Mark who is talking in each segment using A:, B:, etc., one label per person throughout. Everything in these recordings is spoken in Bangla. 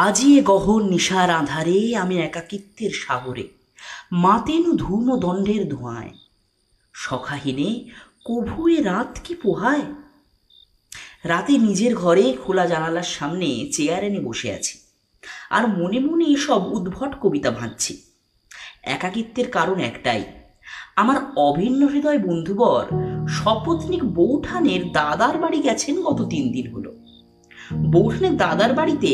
A: আজি এ গহন নিশার আঁধারে আমি একাকিত্বের সাগরে মাতেনু ধূম দণ্ডের ধোঁয়ায় সখাহীনে কভুয়ে রাত কি পোহায়। রাতে নিজের ঘরে খোলা জানালার সামনে চেয়ার এনে বসে আছি আর মনে মনে এসব উদ্ভট কবিতা ভাবছি। একাকিত্বের কারণ একটাই, আমার অভিন্ন হৃদয় বন্ধুবর সপত্নীক বৌঠানের দাদার বাড়ি গেছেন গত 3 দিন হলো। বৌঠানের দাদার বাড়িতে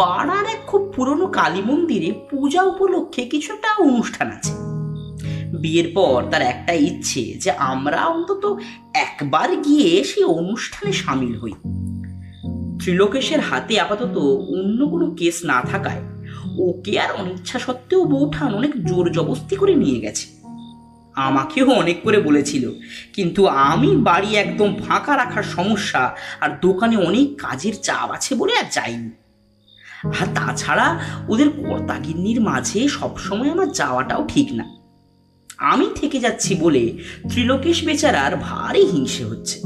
A: পাড়ার এক খুব পুরনো কালী মন্দিরে পূজা উপলক্ষে কিছু একটা অনুষ্ঠান আছে। বিয়ের পর তার একটা ইচ্ছে যে আমরা অন্তত একবার গিয়ে সেই অনুষ্ঠানে সামিল হই। ত্রিলোকেশের হাতে আপাতত অন্য কোনো কেস না থাকায় ওকে আর অনিচ্ছা সত্ত্বেও বৌঠান অনেক জোর জবস্তি করে নিয়ে গেছে। আমাকেও অনেক করে বলেছিল, কিন্তু আমি বাড়ি একদম ফাঁকা রাখার সমস্যা আর দোকানে অনেক কাজের চাপ আছে বলে আর যাইনি। আর তাছাড়া ওদের কর্তাগিন্নির মাঝে সবসময় আমার যাওয়াটাও ঠিক না। আমি থেকে যাচ্ছি বলে ত্রিলোকেশ বেচারার ভারী হিংসে হচ্ছে।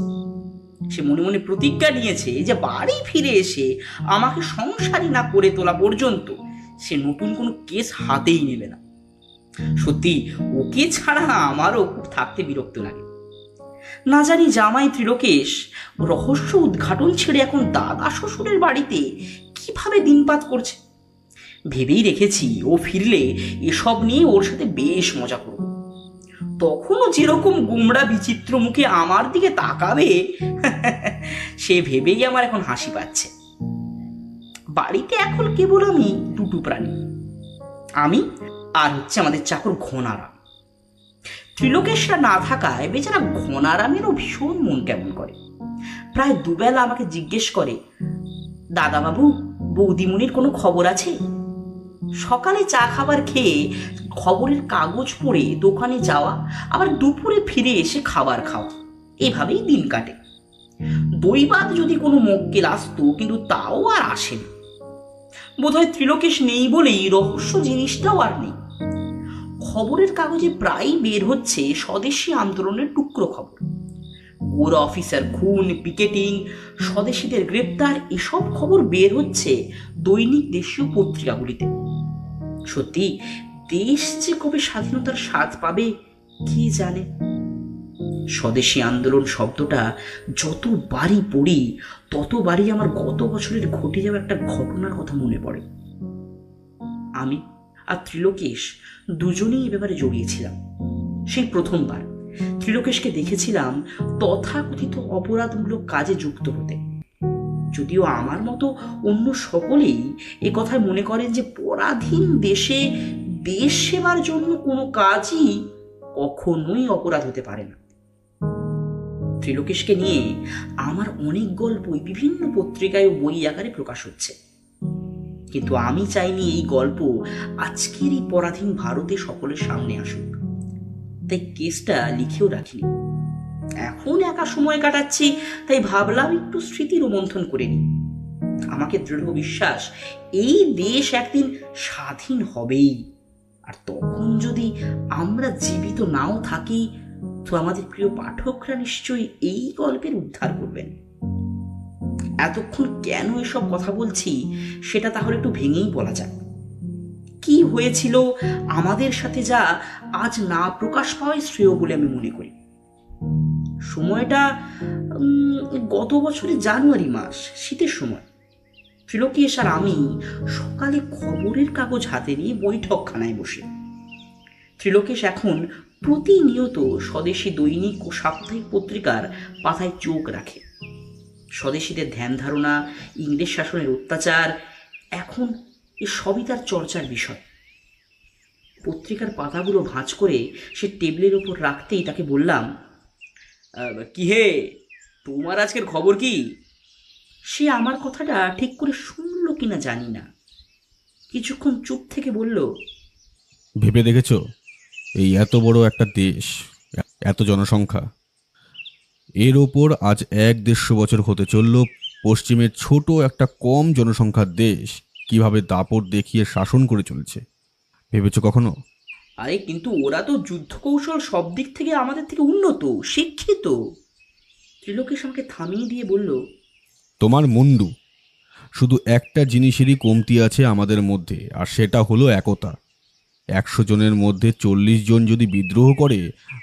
A: সে মনে মনে প্রতিজ্ঞা নিয়েছে যে বাড়ি ফিরে এসে আমাকে সংসারী না করে তোলা পর্যন্ত সে নতুন কোনো কেস হাতেই নেবে না। সত্যি ওকে ছাড়া আমারও খুব থাকতে বিরক্ত লাগে। না জানি জামাই ত্রিলোকেশ রহস্য উদ্ঘাটন ছেড়ে এখন দাদা শ্বশুরের বাড়িতে কিভাবে দিনপাত করছে। ভেবেই রেখেছি ও ফিরলে এসব নিয়ে ওর সাথে বেশ মজা করব। তখনও যেরকম গোমড়া বিচিত্র মুখে আমার দিকে তাকাবে সে ভেবেই আমার এখন হাসি পাচ্ছে। বাড়িতে এখন কেবল আমি দুটো প্রাণী, আমি আর হচ্ছে আমাদের চাকর ঘনারাম। ত্রিলোকেশরা না থাকায় বেচারা ঘনারামেরও ভীষণ মন কেমন করে। প্রায় দুবেলা আমাকে জিজ্ঞেস করে, দাদাবাবু বৌদিমণির কোনো খবর আছে? সকালে চা খাবার খেয়ে খবরের কাগজ পড়ে দোকানে যাওয়া, আবার দুপুরে ফিরে এসে খাবার খাওয়া, এভাবেই দিন কাটে। দৈবাত যদি কোনো মক্কেল আসতো, কিন্তু তাও আর আসে না। বোধহয় ত্রিলোকেশ নেই বলেই রহস্য জিনিসটাও আর নেই। খবরের কাগজে প্রায়ই বের হচ্ছে স্বদেশী আন্দোলনের টুকরো খবর, গোরা অফিসার খুন, পিকেটিং, স্বদেশীদের গ্রেপ্তার, এসব খবর বের হচ্ছে দৈনিক দেশীয় পত্রিকাগুলিতে। সত্যি দেশ যে কবে স্বাধীনতার স্বাদ পাবে কি জানে। স্বদেশী আন্দোলন শব্দটা যতবারই পড়ি ততবারই আমার গত বছরের ঘটে যাওয়া একটা ঘটনার কথা মনে পড়ে। আমি আর ত্রিলোকেশ দুজনেই এ ব্যাপারে জড়িয়েছিলাম। সেই প্রথমবার ত্রিলোকেশকে দেখেছিলাম তথাকথিত অপরাধমূলক কাজে যুক্ত হতে। যদিও আমার মতো অন্য সকলেই এ কথায় মনে করেন যে পরাধীন দেশে দেশ সেবার জন্য কোনো কাজই কখনোই অপরাধ হতে পারে না। ত্রিলোকেশকে নিয়ে আমার অনেক গল্পই বিভিন্ন পত্রিকায় ও বই আকারে প্রকাশ হচ্ছে, কিন্তু আমি চাইনি এই গল্প আজকের এই পরাধীন ভারতে সকলের সামনে আসুক। তাই কেসটা লিখেও রাখিনি। এখন একা সময় কাটাচ্ছি, তাই ভাবলাম একটু স্মৃতি রোমন্থন করে নিই। আমাকে দৃঢ় বিশ্বাস এই দেশ একদিন স্বাধীন হবেই, আর তখন যদি আমরা জীবিত নাও থাকি তো আমাদের প্রিয় পাঠকরা নিশ্চয়ই এই গল্পের উদ্ধার করবেন। এতক্ষণ কেন এসব কথা বলছি সেটা তাহলে একটু ভেঙেই বলা যাক। কি হয়েছিল আমাদের সাথে যা আজ না প্রকাশ পাওয়াই শ্রেয় বলে আমি মনে করি। সময়টা গত বছরের জানুয়ারি মাস, শীতের সময়। ত্রিলোকেশ আর আমি সকালে খবরের কাগজ হাতে নিয়ে বৈঠকখানায় বসে। ত্রিলোকেশ এখন প্রতিনিয়ত স্বদেশী দৈনিক ও সাপ্তাহিক পত্রিকার পাতায় চোখ রাখে। স্বদেশীদের ধ্যান ধারণা, ইংরেজ শাসনের অত্যাচার, এখন এ সবই তার চর্চার বিষয়। পত্রিকার পাতাগুলো ভাঁজ করে সে টেবিলের ওপর রাখতেই তাকে বললাম, কি হে, তোমার আজকের খবর কি? সে আমার কথাটা ঠিক করে শুনলো কিনা জানি না, কিছুক্ষণ চুপ থেকে বলল,
B: ভেবে দেখেছো এই এত বড় একটা দেশ, এত জনসংখ্যা, এর ওপর আজ 150 বছর হতে চলল পশ্চিমের ছোট একটা কম জনসংখ্যার দেশ কিভাবে দাপট দেখিয়ে শাসন করে চলছে? ভেবেছো কখনো?
A: আরে কিন্তু ওরা তো যুদ্ধ কৌশল সব দিক থেকে আমাদের থেকে উন্নত, শিক্ষিত। ত্রিলোকেশ আমাকে থামিয়ে দিয়ে বলল,
B: তোমার মুন্ডু, শুধু একটা জিনিসেরই কমতি আছে আমাদের মধ্যে, আর সেটা হলো একতা। 100 জনের মধ্যে 40 জন যদি বিদ্রোহ করে,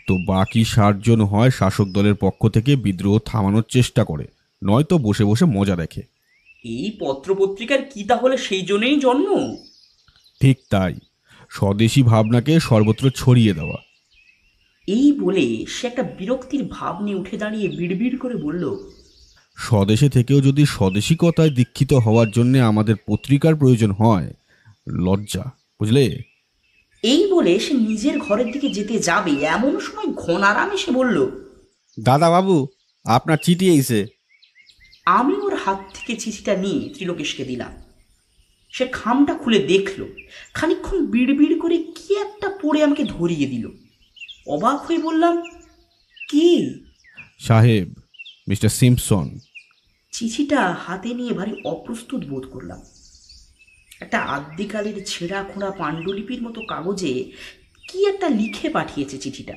B: তো বাকি 60 জন হয় শাসক দলের পক্ষ থেকে বিদ্রোহ থামানোর চেষ্টা করে, নয়তো বসে বসে মজা দেখে।
A: এই পত্রপত্রিকার কি তাহলে সেই জন্যই জন্ম?
B: ঠিক তাই, স্বদেশী ভাবনাকে সর্বত্র ছড়িয়ে দেওয়া।
A: এই বলে সে একটা বিরক্তির ভাব নিয়ে উঠে দাঁড়িয়ে বিড়বিড় করে বলল,
B: স্বদেশে থেকেও যদি স্বদেশিকতায় দীক্ষিত হওয়ার জন্য আমাদের পত্রিকার প্রয়োজন হয়, লজ্জা, বুঝলে?
A: এই বলে সে নিজের ঘরের দিকে যেতে যাবে এমন সময় ঘনারাম এসে বলল,
B: দাদা বাবু, আপনার চিঠি এসে।
A: আমি ওর হাত থেকে চিঠিটা নিয়ে ত্রিলোকেশকে দিলাম। সে খামটা খুলে দেখল, খানিকক্ষণ বিড়বিড় করে কি একটা পড়ে আমাকে ধরিয়ে দিল। অবাক হয়ে বললাম, কি?
B: সাহেব, মিস্টার সিম্পসন।
A: চিঠিটা হাতে নিয়ে ভারী অপ্রস্তুত বোধ করলাম। একটা আদ্যিকালের ছেঁড়া খোঁড়া পাণ্ডুলিপির মতো কাগজে কি একটা লিখে পাঠিয়েছে চিঠিটা।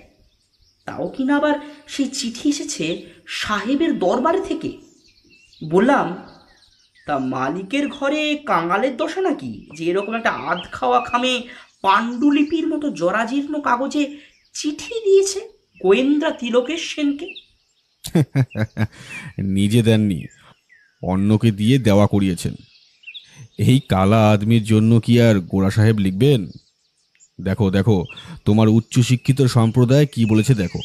A: তাও কিনা আবার সেই চিঠি এসেছে সাহেবের দরবারে থেকে। বললাম, তা মালিকের ঘরে কাঙালের দশা নাকি যে এরকম একটা আধ খাওয়া খামে পাণ্ডুলিপির মতো জরাজীর্ণ কাগজে চিঠি দিয়েছে গোয়েন্দা তিলকেশ সেনকে?
B: নিজে দেননি, অন্যকে দিয়ে দেওয়া করিয়েছেন। এই কালা আদমির জন্য কি আর গোড়া সাহেব লিখবেন? দেখো দেখো, তোমার উচ্চশিক্ষিত সম্প্রদায় কি বলেছে দেখো।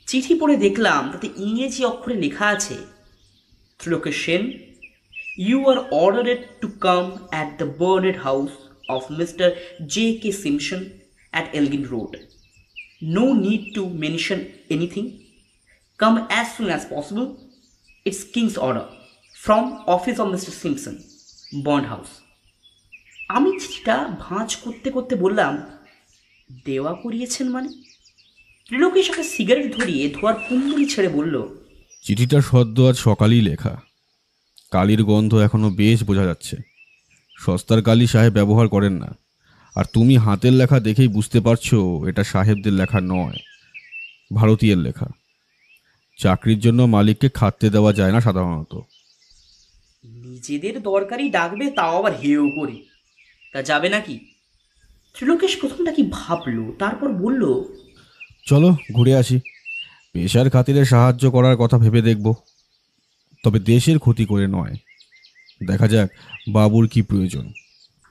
A: চিঠি পড়ে দেখলাম তাতে ইংরেজি অক্ষরে লেখা আছে, Trilokesh Sen, you are ordered to come at the burned house of mister J.K. Simpson at Elgin Road. No need to mention anything. Come as soon as possible. It's King's order from office of Mr. Simpson, Bond House. আমি চিঠিটা ভাঁজ করতে করতে বললাম, দেওয়া করিয়েছেন মানে? ত্রিলোকেশ একটা সিগারেট ধরিয়ে ধোয়ার কুণ্ডলি ছেড়ে বলল,
B: চিঠিটা সদ্য আজ সকালেই লেখা। কালির গন্ধ এখনো বেশ বোঝা যাচ্ছে। সস্তার কালি সাহেব ব্যবহার করেন না। আর তুমি হাতের লেখা দেখেই বুঝতে পারছো এটা সাহেবদের লেখা নয়, ভারতীয়ের লেখা। চাকরির জন্য মালিককে খাটতে দেওয়া যায় না সাধারণত।
A: নিজেদের দরকারি ডাকবে, তাও আবার হেও করে। তা যাবে নাকি? ত্রিলোকেশ প্রথমটা কি ভাবলো, তারপর বলল,
B: চলো ঘুরে আসি। পেশার খাতিরে সাহায্য করার কথা ভেবে দেখব, তবে দেশের ক্ষতি করে নয়। দেখা যাক বাবুর কি প্রয়োজন।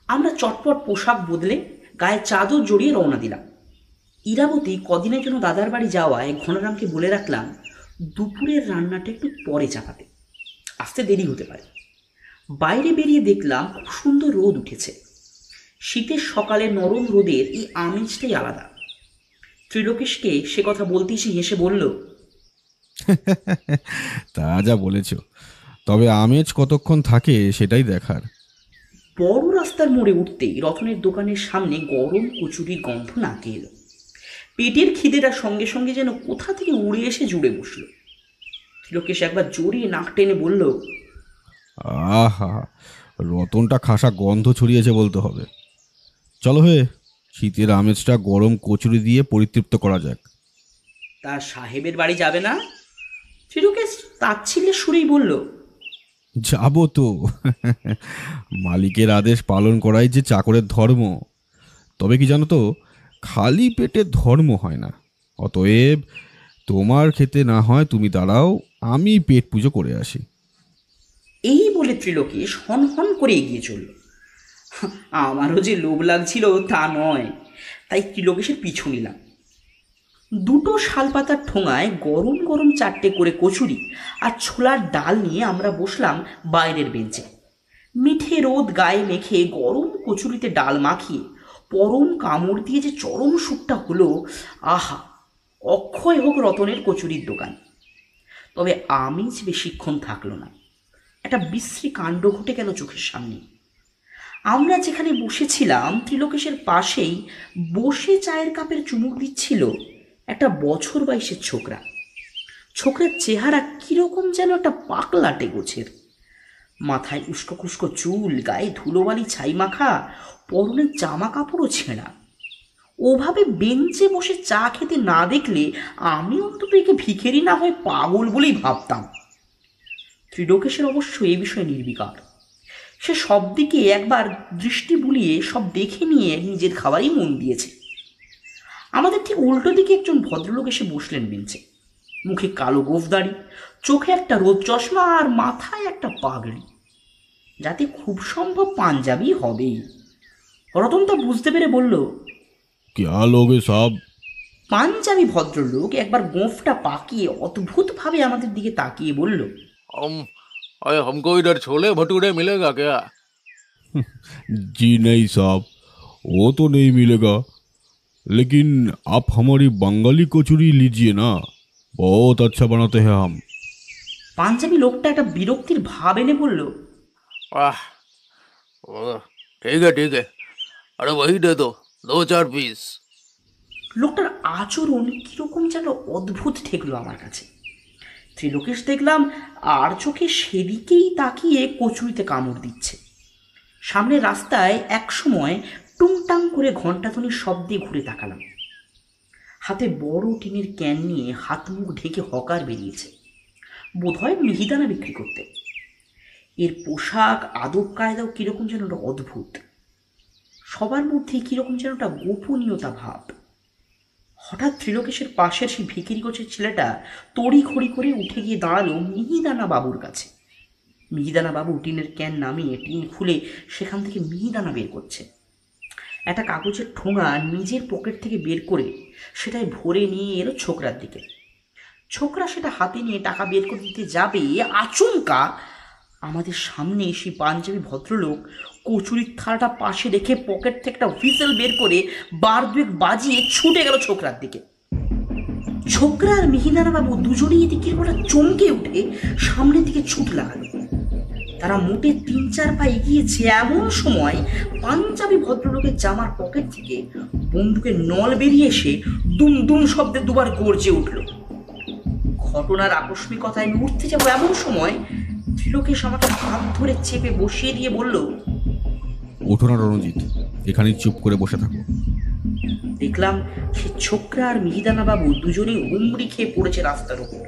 A: আমরা চটপট পোশাক বদলে গায়ে চাদর জড়িয়ে রওনা দিলাম। ইরাবতী কদিনের জন্য দাদার বাড়ি যাওয়ায় ঘনরামকে বলে রাখলাম দুপুরের রান্নাটা একটু পরে চাপাতে, আসতে দেরি হতে পারে। বাইরে বেরিয়ে দেখলাম খুব সুন্দর রোদ উঠেছে। শীতের সকালে নরম রোদের এই আমেজটাই আলাদা। ত্রিলোকেশকে সে কথা বলতেই সে হেসে বলল,
B: তা যা বলেছ, তবে আমেজ কতক্ষণ থাকে সেটাই দেখার।
A: বড় রাস্তার মোড়ে উঠতেই রতনের দোকানের সামনে গরম কচুরির গন্ধ নাকে এলো। পেটের খিদেটা সঙ্গে সঙ্গে যেন কোথা থেকে উড়ে এসে জুড়ে বসলো। ত্রিলোকেশ একবার জোরে নাক টেনে বলল,
B: আহা, রতনটা খাসা গন্ধ ছড়িয়েছে বলতে হবে। চলো হয়ে শীতের আমেজটা গরম কচুরি দিয়ে পরিতৃপ্ত করা যাক।
A: তা সাহেবের বাড়ি যাবে না? ত্রিলোকেশ তাচ্ছিল্যের সুরেই বলল,
B: যাব তো। মালিকের আদেশ পালন করাই যে চাকরের ধর্ম। তবে কি জানো তো, খালি পেটে ধর্ম হয় না। অতএব তোমার খেতে না হয় তুমি দাঁড়াও, আমি পেট পুজো করে আসি।
A: এই বলে ত্রিলোকেশ হন হন করে এগিয়ে চলল। আমারও যে লোভ লাগছিল তা নয়, তাই ত্রিলোকেশের পিছু নিলাম। দুটো শালপাতার ঠোঙায় গরম গরম 4টে করে কচুরি আর ছোলার ডাল নিয়ে আমরা বসলাম বাইরের বেঞ্চে। মিঠে রোদ গায়ে মেখে গরম কচুরিতে ডাল মাখিয়ে পরম কামড় দিয়ে যে চরম সুখটা হলো, আহা! অক্ষয় হোক রতনের কচুরির দোকান। তবে আমেজ বেশিক্ষণ থাকলো না। একটা বিশ্রী কাণ্ড ঘটে গেল চোখের সামনে। আমরা যেখানে বসেছিলাম ত্রিলোকেশের পাশেই বসে চায়ের কাপের চুমুক দিচ্ছিল একটা বছর 22-এর ছোকরা। ছোকরার চেহারা কিরকম যেন একটা পাকলাটে গোছের। মাথায় উস্কো খুস্কো চুল, গায়ে ধুলোবালি ছাই মাখা, পরনের জামা কাপড়ও ছেঁড়া। ওভাবে বেঞ্চে বসে চা খেতে না দেখলে আমি অন্তত একে ভিখেরি না হয়ে পাগল বলেই ভাবতাম। ত্রিলোকেশের অবশ্য এ বিষয়ে নির্বিকার। সে সব দিকে একবার দৃষ্টি বুলিয়ে সব দেখে নিয়ে নিজের খাবারই মন দিয়েছে। আমাদের ঠিক উল্টো দিকে একজন ভদ্রলোক এসে বসলেন বেঞ্চে। মুখে কালো গোঁফদাড়ি, চোখে একটা রোদ চশমা আর মাথায় একটা পাগড়ি, যাতে খুব সম্ভব পাঞ্জাবি হবেই। রতন তা বুঝতে পেরে বলল,
B: क्या लोगे साहब?
A: পাঞ্জাবি ভদ্রলোক একবার গোঁফটা পাকিয়ে অদ্ভুতভাবে আমাদের দিকে তাকিয়ে বলল,
C: हम अरे हमको इधर छोले भटूरे मिलेगा क्या?
B: जी नहीं साहब, वो तो नहीं मिलेगा, लेकिन आप हमारी बंगाली कचौरी लीजिए ना, बहुत अच्छा बनाते हैं हम।
A: পাঞ্জাবি লোকটা একটা বিরক্তির ভাব এনে বলল,
C: आह ओ, ठीक है अरे वही दे दो 2-4 पीस।
A: লোকটার আচরণ কিরকম যেন অদ্ভুত ঠেকলো আমার কাছে। ত্রিলোকেশ দেখলাম আর চোখে সেদিকেই তাকিয়ে কচুরিতে কামড় দিচ্ছে। সামনে রাস্তায় এক সময় টুংটাং করে ঘণ্টাধ্বনির শব্দে ঘুরে তাকালাম। হাতে বড় টিনের ক্যান নিয়ে হাত মুখ ঢেকে হকার বেরিয়েছে, বোধহয় মিহিদানা বিক্রি করতে। এর পোশাক আদব কায়দাও কিরকম যেন একটা অদ্ভুত, সবার মধ্যে কিরকম যেন একটা গোপনীয়তা ভাব। হঠাৎ ত্রিলোকেশের পাশের সেই ভিখিরি গোছের ছেলেটা তড়িঘড়ি করে উঠে গিয়ে দাঁড়ালো মিহিদানা বাবুর কাছে। মিহিদানা বাবু টিনের ক্যান নামিয়ে টিন খুলে সেখান থেকে মিহিদানা বের করছে। একটা কাগজের ঠোঙা নিজের পকেট থেকে বের করে সেটাই ভরে নিয়ে এলো ছোকরার দিকে। ছোকরা সেটা হাতে নিয়ে টাকা বের করে দিতে যাবে, আচমকা আমাদের সামনে সেই পাঞ্জাবি ভদ্রলোক কচুরির থালাটা পাশে রেখে পকেট থেকে একটা হুইসেল বের করে বার দুয়েক বাজিয়ে ছুটে গেল ছোকরার দিকে। ছোকরা আর মিহিদানা বাবু দুজনেই এদিকে ওরা চমকে উঠে সামনের দিকে ছুটে লাগালো। তারা মোটে 3-4 পা এগিয়েছে, এমন সময় পাঞ্জাবি ভদ্রলোকের জামার পকেট থেকে বন্দুকের নল বেরিয়ে এসে দুম দুম শব্দে দুবার গর্জে উঠল। ঘটনার আকস্মিকতায় আমি উঠতে যাবো এমন সময় ত্রিলোকেশ আমাকে হাত ধরে চেপে বসিয়ে দিয়ে বলল,
B: ওঠো না রণজিৎ, এখানেই চুপ করে বসে থাকো।
A: দেখলাম সে ছোকরা আর মিহিদানা বাবু দুজনেই হুমড়ি খেয়ে পড়েছে রাস্তার উপর।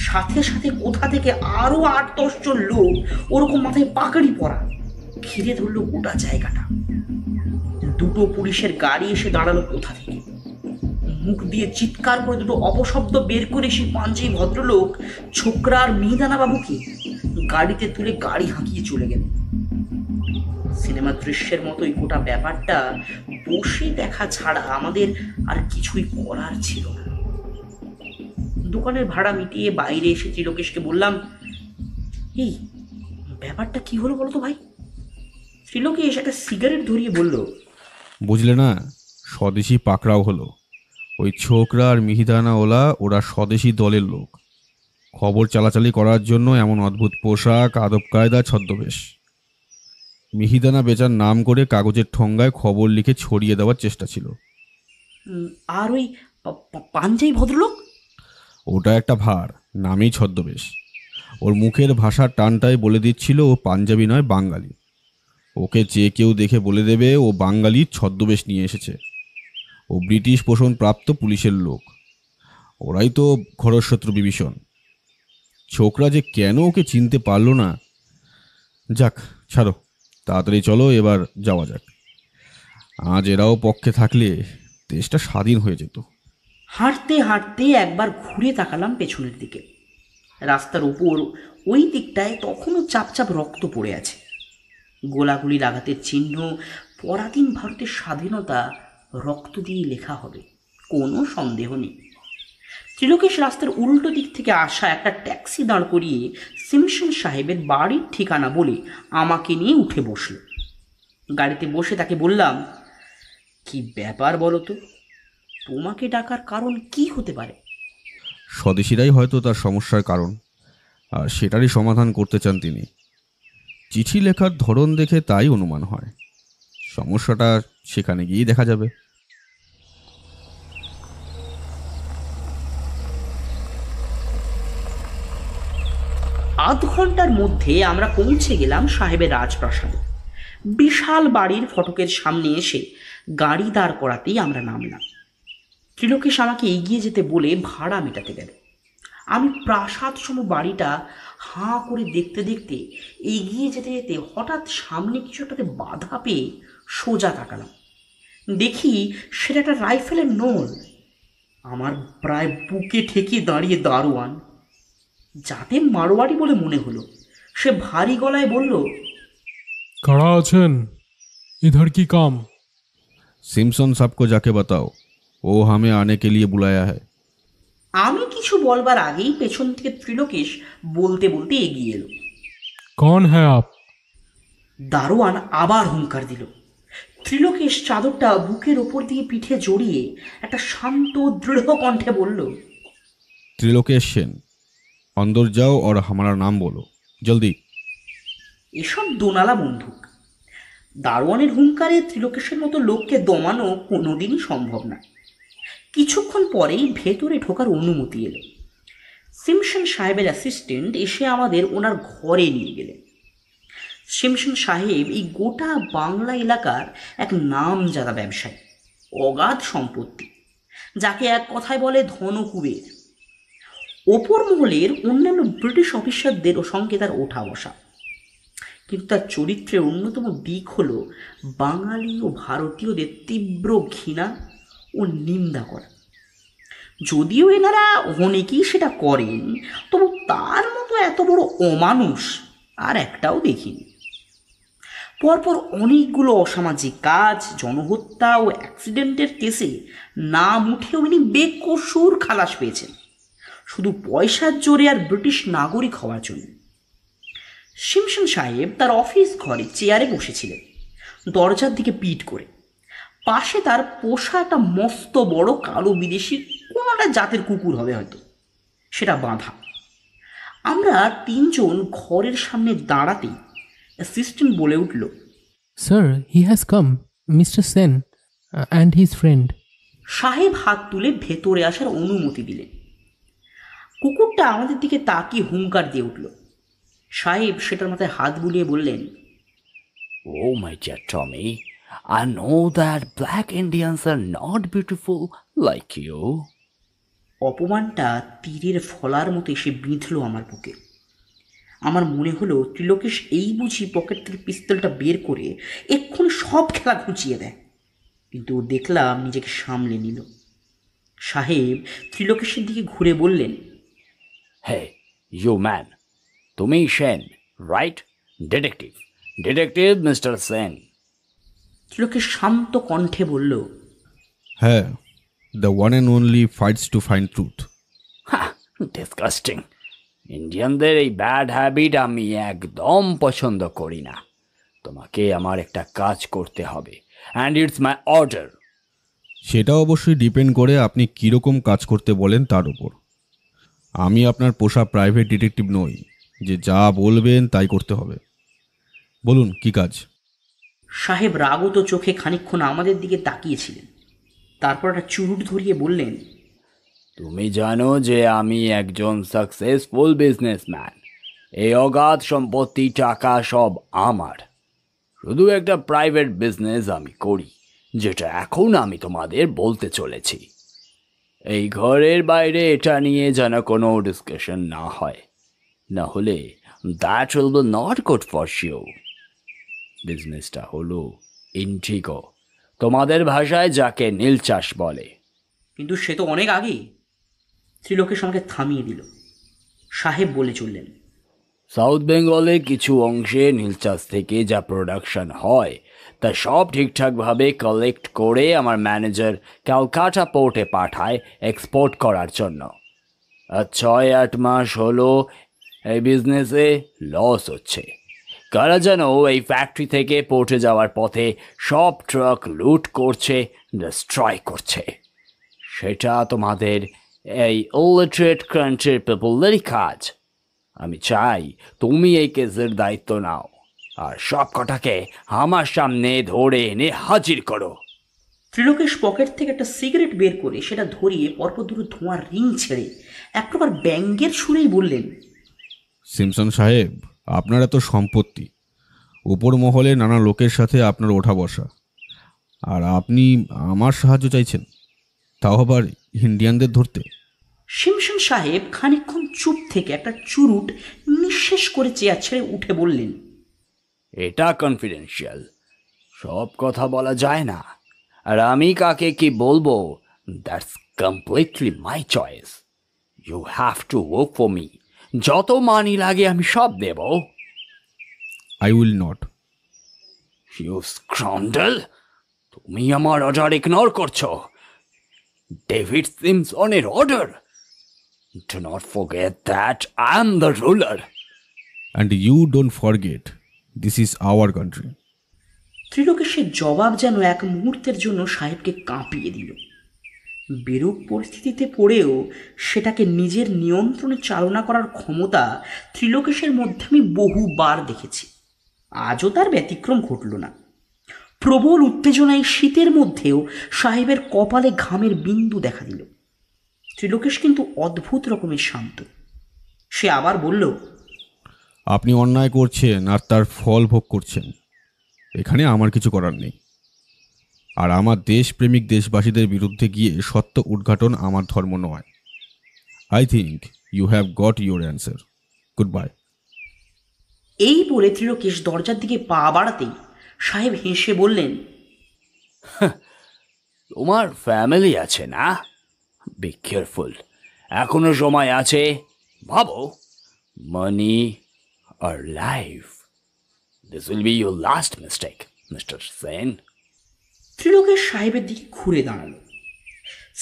A: সাথে সাথে কোথা থেকে আরো 8-10 জন লোক ওরকম মাথায় পাকড়ি পরা ঘিরে ধরলো গোটা জায়গাটা। দুটো পুলিশের গাড়ি এসে দাঁড়ালো কোথা থেকে। মুখ দিয়ে চিৎকার করে দুটো অপশব্দ বের করে সেই পাঞ্জাবি ভদ্রলোক ছোকরা আর মিহিদানা বাবুকে গাড়িতে তুলে গাড়ি হাঁকিয়ে চলে গেল। সিনেমা দৃশ্যের মতোই গোটা ব্যাপারটা বসে দেখা ছাড়া আমাদের আর কিছুই করার ছিল না। দোকানের ভাড়া মিটিয়ে বাইরে এসে ত্রিলোকেশকে বললাম, এই ব্যাপারটা কি হলো বলো তো ভাই। ত্রিলোকেশ একটা সিগারেট ধরিয়ে বলল,
B: বুঝলে না, স্বদেশি পাকড়াও হলো। ওই ছোকরা আর মিহিদানা ওরা স্বদেশি দলের লোক। খবর চালাচালি করার জন্য এমন অদ্ভুত পোশাক, আদব কায়দা, ছদ্মবেশ। মিহিদানা বেচার নাম করে কাগজের ঠোঙ্গায় খবর লিখে ছড়িয়ে দেওয়ার চেষ্টা ছিল।
A: আর ওই পাঞ্জাবি ভদ্রলোক?
B: ওটা একটা ভার, নামেই ছদ্মবেশ। ওর মুখের ভাষার টানটাই বলে দিচ্ছিল ও পাঞ্জাবি নয়, বাঙালি। ওকে যে কেউ দেখে বলে দেবে ও বাঙালির ছদ্মবেশ নিয়ে এসেছে। ও ব্রিটিশ পোষণ প্রাপ্ত পুলিশের লোক। ওরাই তো ঘরশত্রু বিভীষণ। ছোকরা যে কেন ওকে চিনতে পারল না, যাক ছাড়ো, তাড়াতাড়ি চলো এবার যাওয়া যাক। আজ এরাও পক্ষে থাকলে দেশটা স্বাধীন হয়ে যেত।
A: হাঁটতে হাঁটতে একবার ঘুরে তাকালাম পেছনের দিকে। রাস্তার উপর ওই দিকটায় তখনও চাপচাপ রক্ত পড়ে আছে। গোলাগুলির আঘাতের চিহ্ন। পরাধীন ভারতের স্বাধীনতা রক্ত দিয়ে লেখা হবে, কোনো সন্দেহ নেই। ত্রিলোকেশ রাস্তার উল্টো দিক থেকে আসা একটা ট্যাক্সি দাঁড় করিয়ে সিমসন সাহেবের বাড়ির ঠিকানা বলে আমাকে নিয়ে উঠে বসল। গাড়িতে বসে তাকে বললাম, কি ব্যাপার বলো তো, তোমাকে ডাকার কারণ কি হতে পারে?
B: স্বদেশিরাই হয়তো তার সমস্যার কারণ, আর সেটারই সমাধান করতে চান তিনি। চিঠি লেখার ধরন দেখে তাই অনুমান হয়। সমস্যাটা সেখানে গিয়েই দেখা যাবে।
A: আধ ঘন্টার মধ্যে আমরা পৌঁছে গেলাম সাহেবের রাজপ্রাসাদে। বিশাল বাড়ির ফটকের সামনে এসে গাড়ি দাঁড় করাতেই আমরা নামলাম। ত্রিলোকেশ আমাকে এগিয়ে যেতে বলে ভাড়া মেটাতে গেল। আমি প্রাসাদ সম বাড়িটা হাঁ করে দেখতে দেখতে এগিয়ে যেতে যেতে হঠাৎ সামনে কিছু একটাতে বাধা পেয়ে সোজা তাকালাম। দেখি সেটা একটা রাইফেলের নোল। আমার প্রায় বুকে ঠেকিয়ে দাঁড়িয়ে দারোয়ান, যাতে মারোয়ারি বলে মনে হলো। সে ভারী গলায় বলল,
D: खड़ा আছেন, इधर की काम।
B: सिम्पसन साहब को जाके बताओ, वो हमें आने के लिए बुलाया है।
A: আমি কিছু বলবার আগেই পেছন থেকে ত্রিলোকেশ বলতে বলতে এগিয়ে এলো।
D: कौन है आप?
A: দারোয়ান আবার হুঙ্কার দিল। ত্রিলোকেশ চাদরটা বুকের ওপর দিয়ে পিঠে জড়িয়ে একটা শান্ত দৃঢ় কণ্ঠে বলল,
B: त्रिलोकेश सेन, अंदर जाओ और हमारा नाम बोलो जल्दी।
A: এসব দোনালা বন্দুক। দারোয়ানের হুঙ্কারে ত্রিলোকেশের মতো লোককে দমানো কোনোদিনই সম্ভব না। কিছুক্ষণ পরেই ভেতরে ঢোকার অনুমতি এলো। সিমসন সাহেবের অ্যাসিস্ট্যান্ট এসে আমাদের ওনার ঘরে নিয়ে গেলেন। সিমসন সাহেব এই গোটা বাংলা এলাকার এক নামজাদা ব্যবসায়ী, অগাধ সম্পত্তি, যাকে এক কথায় বলে ধনকুবের। ওপর মহলের অন্যান্য ব্রিটিশ অফিসারদের সঙ্গে তার ওঠা বসা, কিন্তু তার চরিত্রের অন্যতম দিক হল বাঙালি ও ভারতীয়দের তীব্র ঘৃণা ও নিন্দা করা। যদিও এনারা অনেকেই সেটা করেন, তবু তার মতো এত বড় অমানুষ আর একটাও দেখিনি। পরপর অনেকগুলো অসামাজিক কাজ, জনহত্যা ও অ্যাক্সিডেন্টের কেসে নাম উঠেও ইনি বেকসুর খালাস পেয়েছেন, শুধু পয়সার জোরে আর ব্রিটিশ নাগরিক হওয়ার জন্য। সিমসন সাহেব তার অফিস ঘরে চেয়ারে বসেছিলেন, দরজার দিকে পিঠ করে। পাশে তার পোষা একটা মস্ত বড় কালো বিদেশি কোনো একটা জাতের কুকুর হবে হয়তো, সেটা বাঁধা। আমরা তিনজন ঘরের সামনে দাঁড়াতেই অ্যাসিস্ট্যান্ট বলে উঠল,
E: Sir, he has come, Mr. Sen, and his friend.
A: সাহেব হাত তুলে ভেতরে আসার অনুমতি দিলেন। কুকুরটা আমাদের দিকে তাকিয়ে হুঙ্কার দিয়ে উঠল। সাহেব সেটার মাথায় হাত বুলিয়ে বললেন,
C: Oh, my dear Tommy, I know that black Indians are not beautiful like you.
A: অপমানটা তীরের ফলার মতো এসে বিঁধল আমার বুকে। আমার মনে হলো ত্রিলোকেশ এই বুঝি পকেট থেকে পিস্তলটা বের করে এক্ষুনি সব খেলা ঘুচিয়ে দেয়, কিন্তু দেখলাম নিজেকে সামলে নিল। সাহেব ত্রিলোকেশের দিকে ঘুরে বললেন,
C: Hey, you man, তুমি Sen, right? Detective Mr. Sen.
A: ত্রিলোকেশ শান্ত কণ্ঠে বলল,
B: है, the one and only fights to find truth.
C: Ha, disgusting. ইন্ডিয়ানদের এই ব্যাড হ্যাবিট আমি একদম পছন্দ করি না। তোমাকে আমার একটা কাজ করতে হবে, অ্যান্ড ইটস মাই অর্ডার।
B: সেটা অবশ্যই ডিপেন্ড করে আপনি কীরকম কাজ করতে বলেন তার উপর। আমি আপনার পোষা প্রাইভেট ডিটেকটিভ নই যে যা বলবেন তাই করতে হবে। বলুন কি কাজ।
A: সাহেব রাগত চোখে খানিকক্ষণ আমাদের দিকে তাকিয়েছিলেন, তারপর একটা চুরুট ধরিয়ে বললেন,
C: তুমি জানো যে আমি একজন সাকসেসফুল বিজনেসম্যান। এই অগাধ সম্পত্তি, টাকা সব আমার। শুধু একটা প্রাইভেট বিজনেস আমি করি, যেটা এখন আমি তোমাদের বলতে চলেছি। এই ঘরের বাইরে এটা নিয়ে যেন কোনো ডিসকাশন না হয়, না হলে that will be not good for you. বিজনেসটা হলো ইন্ডিগো, তোমাদের ভাষায় যাকে নীল চাষ বলে।
A: কিন্তু সে তো অনেক আগে। ত্রিলোকেশ আমাকে থামিয়ে দিল। সাহেব বলে চললেন,
C: সাউথ বেঙ্গলে কিছু অংশে নীল চাষ থেকে যা প্রোডাকশন হয় তা সব ঠিকঠাকভাবে কালেক্ট করে আমার ম্যানেজার ক্যালকাটা পোর্টে পাঠায় এক্সপোর্ট করার জন্য। আর 6-8 মাস হলো এই বিজনেসে লস হচ্ছে। কারা যেন এই ফ্যাক্টরি থেকে পোর্টে যাওয়ার পথে সব ট্রাক লুট করছে, ডিস্ট্রয় করছে। সেটা তোমাদের এই ইলিটারেট কান্ট্রির পিপলেরই কাজ। আমি চাই তুমি এই কেসের দায়িত্ব নাও আর সব কটাকে আমার সামনে ধরে এনে হাজির করো।
A: ত্রিলোকেশ পকেট থেকে একটা সিগারেট বের করে সেটা ধরিয়ে পরপর দুটো ধোঁয়ার রিং ছেড়ে এক প্রকার ব্যঙ্গের সুরেই বললেন,
B: সিমসন সাহেব, আপনার এত সম্পত্তি, উপর মহলে নানা লোকের সাথে আপনার ওঠা বসা, আর আপনি আমার সাহায্য চাইছেন, তাও আবার ইন্ডিয়ানদের ধরতে।
A: সিমসন সাহেব খানিকক্ষণ চুপ থেকে একটা চুরুট নিঃশেষ করে চেয়ার ছেড়ে উঠে বললেন,
C: এটা কনফিডেন্সিয়াল, সব কথা বলা যায় না। আর আমি কাকে কি বলবো, that's completely my choice. You have to work for me. যত মানি লাগে আমি সব দেব।
B: I will not.
C: You scoundrel, তুমি আমার অর্ডার ইগনোর করছো। ডেভিড সিমসনের order. Do not forget that I am the ruler.
B: And you don't forget, this is our country.
A: ত্রিলোকেশের জবাব যেন এক মুহূর্তের জন্য সাহেবকে কাঁপিয়ে দিল। বিরূপ পরিস্থিতিতে পড়েও সেটাকে নিজের নিয়ন্ত্রণে চালনা করার ক্ষমতা ত্রিলোকেশের মধ্যে আমি বহুবার দেখেছি। আজও তার ব্যতিক্রম ঘটল না। প্রবল উত্তেজনায় শীতের মধ্যেও সাহেবের কপালে ঘামের বিন্দু দেখা দিল। ত্রিলোকেশ কিন্তু অদ্ভুত রকমের শান্ত। সে আবার বলল,
B: আপনি অন্যায় করছেন আর তার ফল ভোগ করছেন, এখানে আমার কিছু করার নেই। আর আমার দেশপ্রেমিক দেশবাসীদের বিরুদ্ধে গিয়ে সত্য উদ্ঘাটন আমার ধর্ম নয়। I think you have got your answer. Goodbye.
A: এই বলে ত্রিলোকেশ দরজার দিকে পা বাড়াতেই সাহেব হেসে বললেন,
C: তোমার ফ্যামিলি আছে না? বি কেয়ারফুল, এখনো সময় আছে। ভাবো, মানি আর life. This will be your last mistake, mister Sen.
A: Trilokesh সাহেবের দিকে ঘুরে দাঁড়ালো।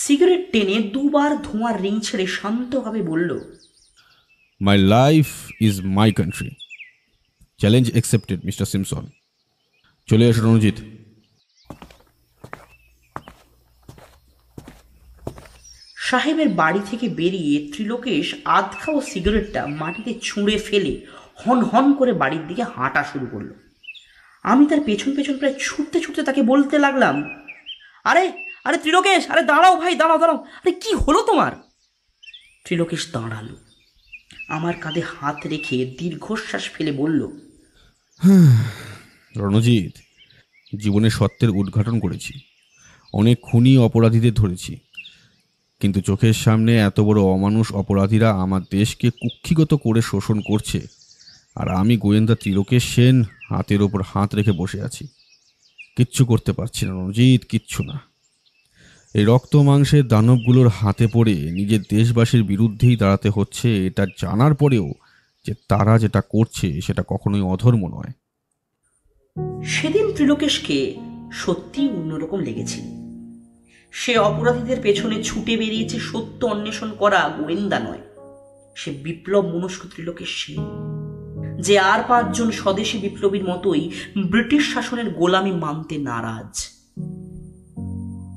A: সিগারেট টেনে দুবার ধোঁয়ার রিং ছেড়ে শান্তভাবে বলল,
B: my life is my country. Challenge accepted, mister Simpson. চলে এসো রণজিৎ।
A: সাহেবের বাড়ি থেকে বেরিয়ে ত্রিলোকেশ আধ খাওয়া সিগারেটটা মাটিতে ছুঁড়ে ফেলে হন হন করে বাড়ির দিকে হাঁটা শুরু করলো। আমি তার পেছন পেছন প্রায় ছুটতে ছুটতে তাকে বলতে লাগলাম, আরে আরে ত্রিলোকেশ, আরে দাঁড়াও ভাই, দাঁড়াও দাঁড়াও, আরে কি হলো তোমার? ত্রিলোকেশ দাঁড়ালো, আমার কাঁধে হাত রেখে দীর্ঘশ্বাস ফেলে বলল,
B: রণজিৎ, জীবনে সত্যের উদ্ঘাটন করেছি, অনেক খুনি অপরাধীদের ধরেছি, কিন্তু চোখের সামনে এত বড় অমানুষ অপরাধীরা আমার দেশকে কুক্ষিগত করে শোষণ করছে, আর আমি গোয়েন্দা ত্রিলোকেশ সেন হাতের ওপর হাত রেখে বসে আছি। কিচ্ছু করতে পারছি না রণজিৎ, কিচ্ছু না। এই রক্ত মাংসের দানবগুলোর হাতে পড়ে নিজের দেশবাসীর বিরুদ্ধেই দাঁড়াতে হচ্ছে, এটা জানার পরেও যে তারা যেটা করছে সেটা কখনোই অধর্ম নয়।
A: সেদিন ত্রিলোকেশকে সত্যিই অন্যরকম লেগেছিল। সে অপরাধীদের পেছনে ছুটে বেরিয়েছে সত্য অন্বেষণ করা গোয়েন্দা নয়, সে বিপ্লব মনস্ক ত্রিলোকেশ সেন, যে আর 5 জন স্বদেশী বিপ্লবীর মতোই ব্রিটিশ শাসনের গোলামি মানতে নারাজ।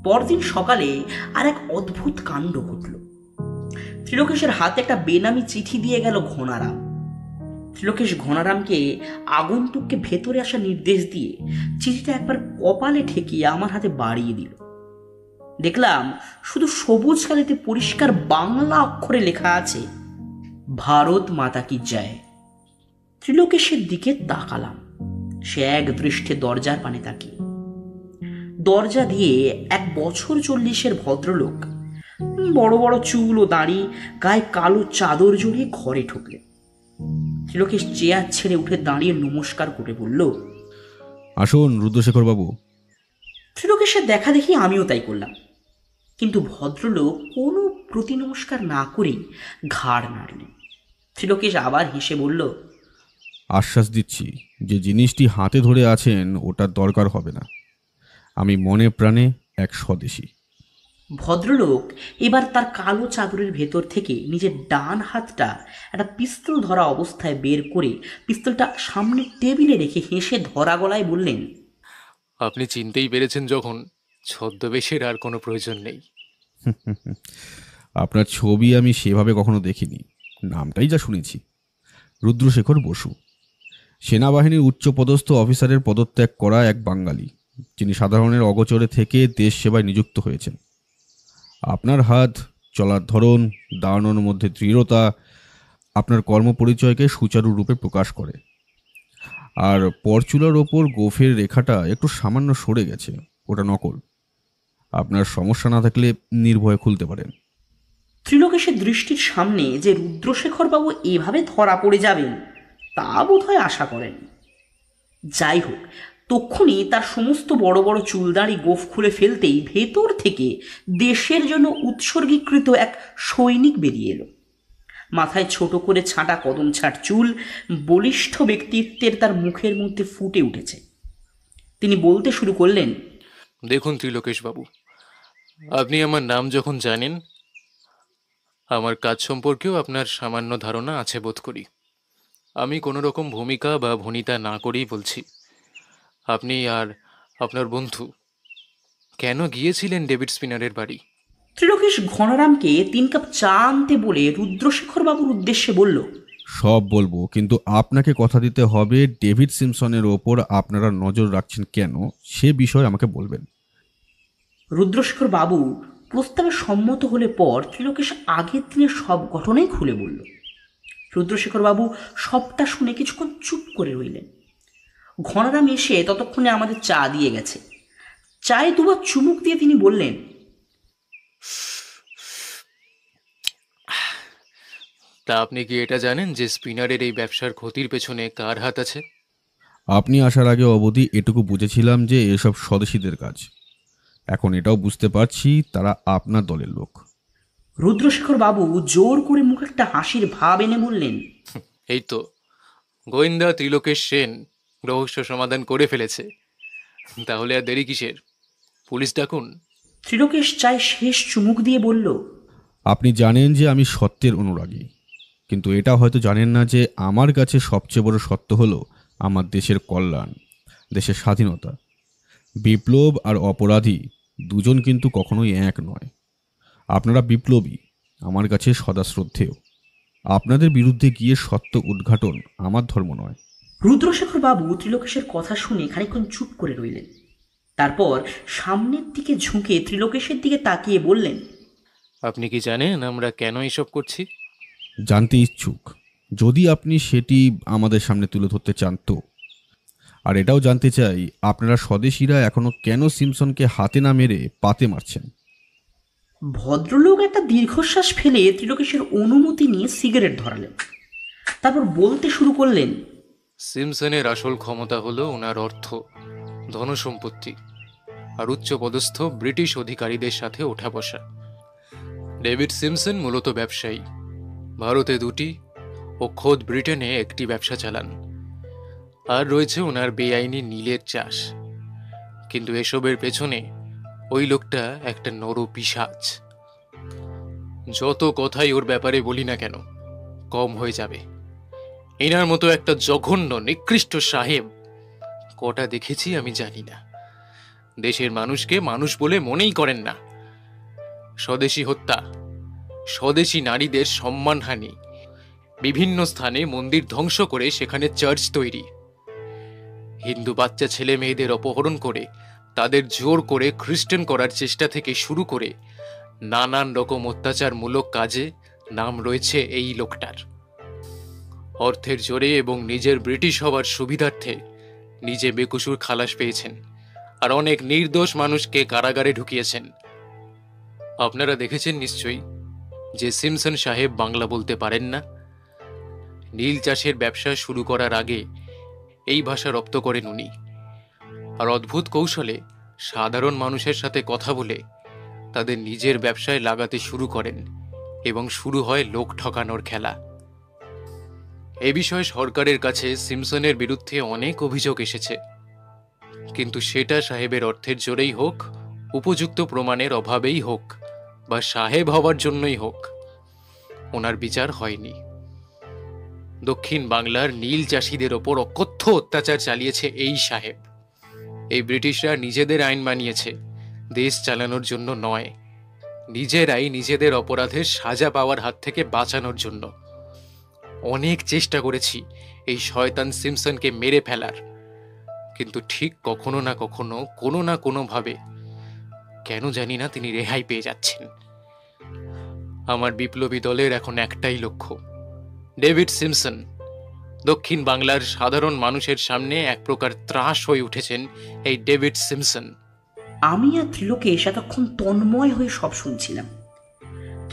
A: পরদিন সকালে আর এক অদ্ভুত কাণ্ড ঘটল। ত্রিলোকেশের হাতে একটা বেনামি চিঠি দিয়ে গেল ঘনারাম। ত্রিলোকেশ ঘনারামকে আগন্তুককে ভেতরে আসার নির্দেশ দিয়ে চিঠিটা একবার কপালে ঠেকিয়ে আমার হাতে বাড়িয়ে দিল। দেখলাম শুধু সবুজ কালিতে পরিষ্কার বাংলা অক্ষরে লেখা আছে, ভারত মাতা কি জয়। ত্রিলোকেশের দিকে তাকালাম। সে এক দৃষ্টে দরজার পানে তাকিয়ে। দরজা দিয়ে 1 বছর 40-এর ভদ্রলোক, বড় বড় চুল ও দাড়ি, গায়ে কালো চাদর জড়িয়ে ঘরে ঢুকলেন। ত্রিলোকেশ চেয়ার ছেড়ে উঠে দাঁড়িয়ে নমস্কার করে বলল,
B: আসুন রুদ্রশেখর বাবু।
A: ত্রিলোকেশের দেখা দেখি আমিও তাই করলাম, কিন্তু ভদ্রলোক কোনো প্রতি নমস্কার না করেই ঘাড় নাড়লেন। ত্রিলোকেশ আবার হেসে বলল,
B: আশ্বাস দিচ্ছি যে জিনিসটি হাতে ধরে আছেন ওটার দরকার হবে না। আমি মনে প্রাণে এক স্বদেশী।
A: ভদ্রলোক এবার তার কালো চাদরের ভেতর থেকে নিজের ডান হাতটা একটা পিস্তল ধরা অবস্থায় বের করে পিস্তলটা সামনে টেবিলে রেখে হেসে ধরা গলায় বললেন,
F: আপনি চিনতেই পেরেছেন যখন, ছদ্মবেশের আর কোনো প্রয়োজন নেই।
B: আপনার ছবি আমি সেভাবে কখনো দেখিনি, নামটাই যা শুনেছি। রুদ্রশেখর বসু, সেনাবাহিনীর উচ্চপদস্থ অফিসারের পদত্যাগ করা এক বাঙালি, যিনি সাধারণের অগোচরে থেকে দেশ সেবায় নিযুক্ত হয়েছেন। আপনার হাত, চলার ধরন, দাঁড়ানোর মধ্যে দৃঢ়তা আপনার কর্মপরিচয়কে সুচারুরূপে প্রকাশ করে। আর পরচুলার ওপর গোফের রেখাটা একটু সামান্য সরে গেছে, ওটা নকল। আপনার সমস্যা না থাকলে নির্ভয়ে খুলতে পারেন।
A: ত্রিলোকেশের দৃষ্টির সামনে যে রুদ্রশেখরবাবু এভাবে ধরা পড়ে যাবেন তা বোধহয় আশা করেন। যাই হোক, তক্ষুনি তার সমস্ত বড় বড় চুলদাড়ি গোঁফ খুলে ফেলতেই ভেতর থেকে দেশের জন্য উৎসর্গীকৃত এক সৈনিক বেরিয়ে এলো। মাথায় ছোট করে ছাঁটা কদম ছাট চুল, বলিষ্ঠ ব্যক্তিত্বের তার মুখের মধ্যে ফুটে উঠেছে। তিনি বলতে শুরু করলেন,
F: দেখুন ত্রিলোকেশবাবু, আপনি আমার নাম যখন জানেন, আমার কাজ সম্পর্কেও আপনার সামান্য ধারণা আছে বোধ করি। আমি কোনো রকম ভূমিকা বা ভনিতা না করেই বলছি, আপনি আর আপনার বন্ধু কেন গিয়েছিলেন ডেভিড স্পিনারের বাড়ি?
A: ত্রিলোকেশ ঘনারামকে 3 কাপ চা আনতে বলে রুদ্রশেখরবাবুর উদ্দেশ্যে বলল,
B: সব বলবো, কিন্তু আপনাকে কথা দিতে হবে ডেভিড সিমসনের ওপর আপনারা নজর রাখছেন কেন সে বিষয়ে আমাকে বলবেন।
A: রুদ্রশেখর বাবু প্রস্তাবে সম্মত হলে পর ত্রিলোকেশ আগের দিনের সব ঘটনাই খুলে বলল। রুদ্রশেখর বাবু সবটা শুনে কিছুক্ষণ চুপ করে রইলেন। ঘনারাম এসে ততক্ষণে আমাদের চা দিয়ে গেছে। চায়ে দুবার চুমুক দিয়ে তিনি বললেন,
F: তা আপনি কি এটা জানেন যে স্পিনারের এই ব্যবসার ক্ষতির পেছনে কার হাত আছে?
B: আপনি আসার আগে অবধি এটুকু বুঝেছিলাম যে এসব স্বদেশীদের কাজ। এখন এটাও বুঝতে পারছি তারা আপনার দলের লোক।
A: রুদ্রশেখর বাবু জোর করে মুখে একটা হাসির ভাব এনে বললেন,
F: এই তো গোয়েন্দা ত্রিলোকেশ সেন রহস্য সমাধান করে ফেলেছে। তাহলে আর দেরি কিসের? পুলিশ ডাকুন।
A: ত্রিলোকেশ চায় শেষ চুমুক দিয়ে বলল,
B: আপনি জানেন যে আমি সত্যের অনুরাগী, কিন্তু এটা হয়তো জানেন না যে আমার কাছে সবচেয়ে বড় সত্য হলো আমার দেশের কল্যাণ, দেশের স্বাধীনতা। বিপ্লব আর অপরাধী দুজন কিন্তু কখনোই এক নয়। আপনারা বিপ্লবী, আমার কাছে সদা শ্রদ্ধেয়। আপনাদের বিরুদ্ধে গিয়ে সত্য উদ্ঘাটন আমার ধর্ম নয়।
A: রুদ্রশেখর বাবু ত্রিলোকেশের কথা শুনে খানিকক্ষণ চুপ করে রইলেন। তারপর সামনের দিকে ঝুঁকে ত্রিলোকেশের দিকে তাকিয়ে বললেন,
F: আপনি কি জানেন আমরা কেন এসব করছি?
B: জানতে ইচ্ছুক? যদি আপনি সেটি আমাদের সামনে তুলে ধরতে চান তো। আর এটাও জানতে চাই আপনারা স্বদেশীরা এখনো কেন সিমসনকে হাতে না মেরে পাতে মারছেন।
A: ভদ্রলোক একটা দীর্ঘশ্বাস ফেলে ত্রিলোকেশের অনুমতি নিয়ে সিগারেট ধরালেন। তারপর বলতে শুরু করলেন,
F: সিমসনের আসল ক্ষমতা হলো ওনার অর্থ, ধনসম্পত্তি আর উচ্চপদস্থ ব্রিটিশ অধিকারীদের সাথে ওঠা বসা। ডেভিড সিমসন মূলত ব্যবসায়ী। ভারতে 2টি ও খোদ ব্রিটেনে 1টি ব্যবসা চালান। আর রয়েছে ওনার বেআইনি নীলের চাষ। কিন্তু এসবের পেছনে ওই লোকটা একটা নরপিশাচ। যত কথাই ওর ব্যাপারে বলি না কেন কম হয়ে যাবে। এনার মতো একটা জঘন্য নিকৃষ্ট সাহেব কটা দেখেছি আমি জানি না। দেশের মানুষকে মানুষ বলে মনেই করেন না। স্বদেশী হত্যা, স্বদেশী নারীদের সম্মানহানি, বিভিন্ন স্থানে মন্দির ধ্বংস করে সেখানে চার্চ তৈরি, হিন্দু বাচ্চা ছেলে মেয়েদের অপহরণ করে তাদের জোর করে খ্রিস্টান করার চেষ্টা থেকে শুরু করে নানান রকম অত্যাচারমূলক কাজে নাম রয়েছে এই লোকটার। অর্থের জোরে এবং নিজের ব্রিটিশ হওয়ার সুবিধার্থে নিজে বেকসুর খালাস পেয়েছেন আর অনেক নির্দোষ মানুষকে কারাগারে ঢুকিয়েছেন। আপনারা দেখেছেন নিশ্চয়ই যে সিমসন সাহেব বাংলা বলতে পারেন না। নীল চাষের ব্যবসা শুরু করার আগে এই ভাষা রপ্ত করেন উনি। আর অদ্ভুত কৌশলে সাধারণ মানুষের সাথে কথা বলে তাদের নিজের ব্যবসায় লাগাতে শুরু করেন এবং শুরু হয় লোক ঠকানোর খেলা। এ বিষয়ে সরকারের কাছে সিমসনের বিরুদ্ধে অনেক অভিযোগ এসেছে, কিন্তু সেটা সাহেবের অর্থের জোরেই হোক, উপযুক্ত প্রমাণের অভাবেই হোক বা সাহেব হওয়ার জন্যই হোক, ওনার বিচার হয়নি। দক্ষিণ বাংলার নীল চাষীদের ওপর অকথ্য অত্যাচার চালিয়েছে এই সাহেব। এই ব্রিটিশরা নিজেদের আইন বানিয়েছে দেশ চালানোর জন্য নয়, নিজেরাই নিজেদের অপরাধের সাজা পাওয়ার হাত থেকে বাঁচানোর জন্য। অনেক চেষ্টা করেছি এই শয়তান সিমসনকে মেরে ফেলার, কিন্তু ঠিক কখনো না কখনো কোনো না কোনোভাবে কেন জানি না তিনি রেহাই পেয়ে যাচ্ছেন। আমার বিপ্লবী দলের এখন একটাই লক্ষ্য, ডেভিড সিমসন। দক্ষিণ বাংলার সাধারণ মানুষের সামনে এক প্রকার ত্রাস হয়ে উঠেছেন এই ডেভিড সিমসন।
A: আমি আর ত্রিলোকেশ এতক্ষণ তন্ময় হয়ে সব শুনছিলাম।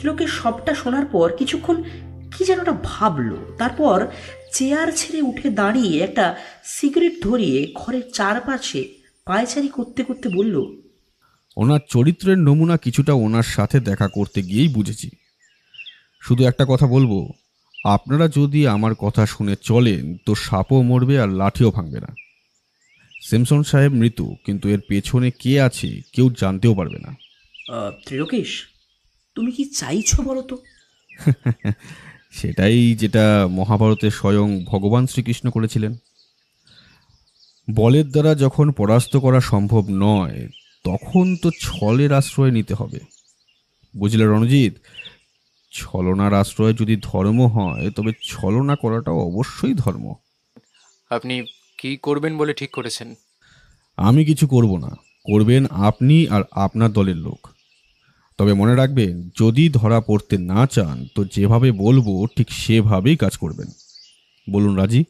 A: ত্রিলোকেশ সবটা শোনার পর কিছুক্ষণ কি যেন ওটা ভাবলো, তারপর চেয়ার ছেড়ে উঠে দাঁড়িয়ে একটা সিগারেট ধরিয়ে ঘরের চারপাশে পায়চারি করতে করতে বলল,
B: ওনার চরিত্রের নমুনা কিছুটা ওনার সাথে দেখা করতে গিয়েই বুঝেছি। শুধু একটা কথা বলবো, আপনারা যদি আমার কথা শুনে চলেন তো সাপও মরবে আর লাঠিও ভাঙবে না। সিমসন সাহেব মৃত, কিন্তু এর পেছনে কে আছে কেউ জানতেও পারবে না।
A: ত্রিলোকেশ, তুমি কি চাইছো বলো তো?
B: সেটাই যেটা মহাভারতে স্বয়ং ভগবান শ্রীকৃষ্ণ করেছিলেন। বলের দ্বারা যখন পরাস্ত করা সম্ভব নয়, তখন তো ছলের আশ্রয় নিতে হবে। বুঝলে রণজিৎ, ছলনার আশ্রয় যদি ধর্ম হয়, তবে ছলনা করাটাও অবশ্যই ধর্ম।
F: আপনি কি করবেন বলে ঠিক করেছেন?
B: আমি কিছু করব না, করবেন আপনি আর আপনার দলের লোক। তবে মনে রাখবেন, যদি ধরা পড়তে না চান তো যেভাবে বলবো ঠিক সেভাবেই কাজ করবেন। বলুন রাজি?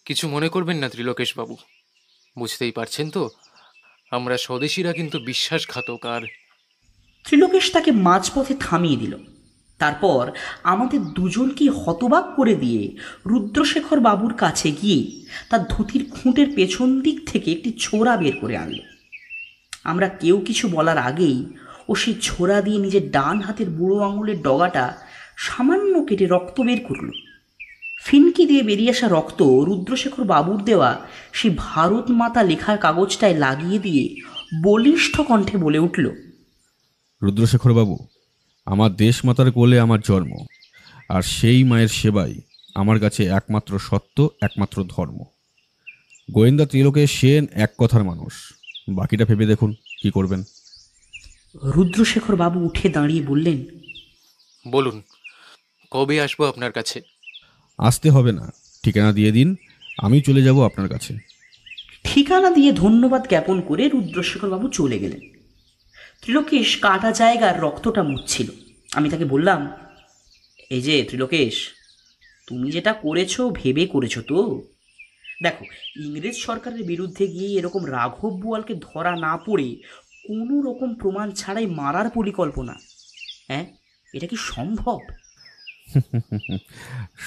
F: কিছু মনে করবেন না ত্রিলোকেশ বাবু, বুঝতেই পারছেন তো আমরা স্বদেশীরা কিন্তু বিশ্বাসঘাতক। আর
A: ত্রিলোকেশ তাকে মাঝপথে থামিয়ে দিল। তারপর আমাদের দুজনকে হতবাক করে দিয়ে রুদ্রশেখর বাবুর কাছে গিয়ে তার ধুতির খুঁটের পেছন দিক থেকে একটি ছোরা বের করে আনল। আমরা কেউ কিছু বলার আগেই ও সেই ছোরা দিয়ে নিজের ডান হাতের বুড়ো আঙুলের ডগাটা সামান্য কেটে রক্ত বের করল। ফিনকি দিয়ে বেরিয়ে আসা রক্ত রুদ্রশেখর বাবুর দেওয়া সেই ভারত মাতা লেখার কাগজটায় লাগিয়ে দিয়ে বলিষ্ঠ কণ্ঠে বলে উঠল,
B: রুদ্রশেখর বাবু, আমার দেশ মাতার কোলে আমার জন্ম, আর সেই মায়ের সেবাই আমার কাছে একমাত্র সত্য, একমাত্র ধর্ম। গোয়েন্দা ত্রিলোকেশ সেন এক কথার মানুষ, বাকিটা ভেবে দেখুন কি করবেন।
A: রুদ্রশেখর বাবু উঠে দাঁড়িয়ে বললেন,
F: বলুন, কবে আসবো আপনার কাছে?
B: আসতে হবে না, ঠিকানা দিয়ে দিন, আমি চলে যাব আপনার কাছে।
A: ঠিকানা দিয়ে ধন্যবাদ জ্ঞাপন করে রুদ্রশেখর বাবু চলে গেলেন। ত্রিলোকেশ কাটা জায়গার রক্তটা মুছছিল। আমি তাকে বললাম, এই যে ত্রিলোকেশ, তুমি যেটা করেছো ভেবে করেছো তো? দেখো, ইংরেজ সরকারের বিরুদ্ধে গিয়ে এরকম রাঘব বোয়ালকে ধরা না পড়ে কোনো রকম প্রমাণ ছাড়াই মারার পরিকল্পনা, হ্যাঁ, এটা কি সম্ভব?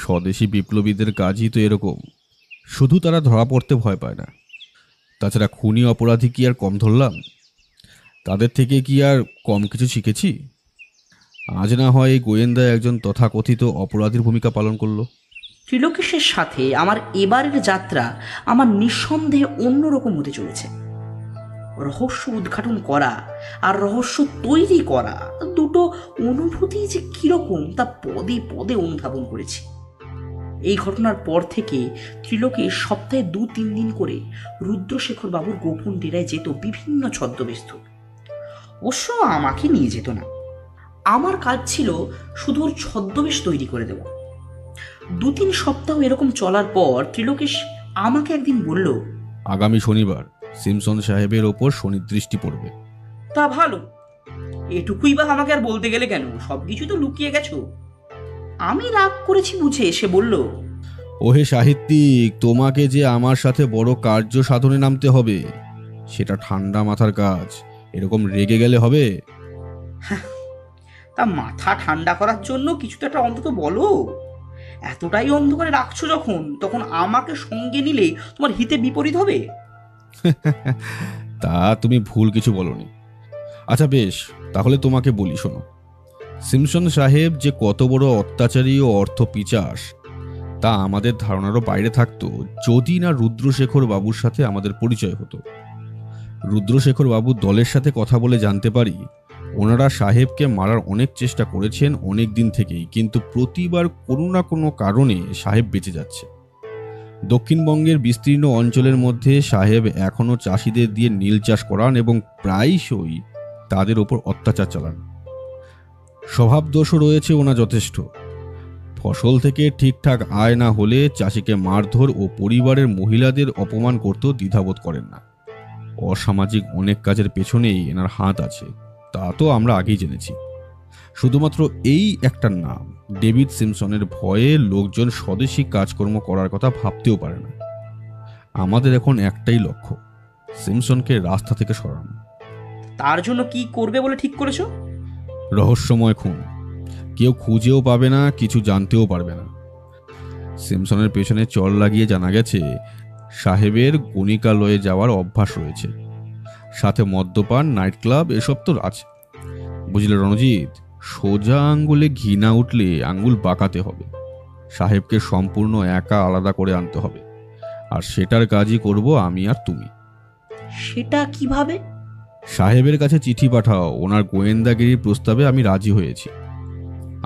B: স্বদেশী বিপ্লবীদের কাজই তো এরকম, শুধু তারা ধরা পড়তে ভয় পায় না। তাছাড়া খুনি অপরাধী কি আর কম ধরলাম? তাদের থেকে কি আর কম কিছু শিখেছি? আজ না হয় এই গোয়েন্দা একজন তথাকথিত অপরাধীর ভূমিকা পালন করলো।
A: ত্রিলোকেশের সাথে আমার এবারের যাত্রা আমার নিঃসন্দেহে অন্যরকম হতে চলেছে। রহস্য উদ্ঘাটন করা আর রহস্য তৈরি করা দুটো অনুভূতি যে কিরকম তা পদে পদে অনুধাবন করেছি। এই ঘটনার পর থেকে ত্রিলোকেশ সপ্তাহে 2-3 দিন করে রুদ্রশেখর বাবুর গোপন ডেরায় যেত বিভিন্ন ছদ্মবেশ ধরে। অবশ্য আমাকে নিয়ে যেত না, আমার কাজ ছিল শুধু ওর ছদ্মবেশ তৈরি করে দেওয়া। 2-3 সপ্তাহ এরকম চলার পর ত্রিলোকেশ আমাকে একদিন বলল,
B: আগামী শনিবার সিমসন সাহেবের ওপর শনির দৃষ্টি পড়বে।
A: তা ভালো, এটুকুই বা আমাকে আর বলতে গেলে কেন? সবকিছু তো লুকিয়ে গেছো। আমি রাগ করেছি বুঝে সে বলল,
B: ওহে সাহিত্যিক, তোমাকে যে আমার সাথে বড় কার্য সাধনে নামতে হবে, সেটা ঠান্ডা মাথার কাজ। এরকম রেগে গেলে হবে?
A: তা মাথা ঠান্ডা করার জন্য কিছু তো একটা অন্তত বলো। এতটাই অন্ধকারে রাখছো যখন, তখন আমাকে সঙ্গে নিলে তোমার হিতে বিপরীত হবে।
B: তা তুমি ভুল কিছু বলনি। আচ্ছা বেশ, তাহলে তোমাকে বলি শোনো। সিমসন সাহেব যে কত বড় অত্যাচারী ও অর্থ পিচাস তা আমাদের ধারণারও বাইরে থাকতো যদি না রুদ্রশেখর বাবুর সাথে আমাদের পরিচয় হতো। রুদ্রশেখর বাবুর দলের সাথে কথা বলে জানতে পারি ওনারা সাহেবকে মারার অনেক চেষ্টা করেছেন অনেক দিন থেকেই, কিন্তু প্রতিবার কোনো না কোনো কারণে সাহেব বেঁচে যাচ্ছে। দক্ষিণবঙ্গের বিস্তীর্ণ অঞ্চলের মধ্যে সাহেব এখনও চাষিদের দিয়ে নীল চাষ করান এবং প্রায়শই তাদের ওপর অত্যাচার চালান। স্বভাব দোষও রয়েছে ওনা যথেষ্ট। ফসল থেকে ঠিকঠাক আয় না হলে চাষিকে মারধর ও পরিবারের মহিলাদের অপমান করতেও দ্বিধাবোধ করেন না। অসামাজিক অনেক কাজের পেছনেই এনার হাত আছে, তা তো আমরা আগেই জেনেছি। শুধুমাত্র এই একটা নাম ডেভিড সিমসনের ভয়ে লোকজন স্বদেশী কাজকর্ম করার কথা ভাবতেও পারে না। আমাদের এখন একটাই লক্ষ্য, সিমসনকে রাস্তা থেকে সরানো।
A: তার জন্য কি করবে বলে ঠিক করেছো?
B: রহস্যময় খুন, কেউ খুঁজেও পাবে না, কিছু জানতেও পারবে না। সিমসনের পেছনে চল লাগিয়ে জানা গেছে সাহেবের গণিকালয়ে যাওয়ার অভ্যাস রয়েছে, সাথে মদ্যপান, নাইট ক্লাব এসব তো আছে। বুঝলে রণজিৎ, সোজা আঙ্গুলে ঘি না উঠলে আঙ্গুল বাঁকাতে হবে। সাহেবকে সম্পূর্ণ একা আলাদা করে আনতে হবে, আর সেটার কাজই করব আমি আর তুমি।
A: সেটা কিভাবে?
B: সাহেবের কাছে চিঠি পাঠাও, ওনার গোয়েন্দাগিরির প্রস্তাবে আমি রাজি হয়েছি।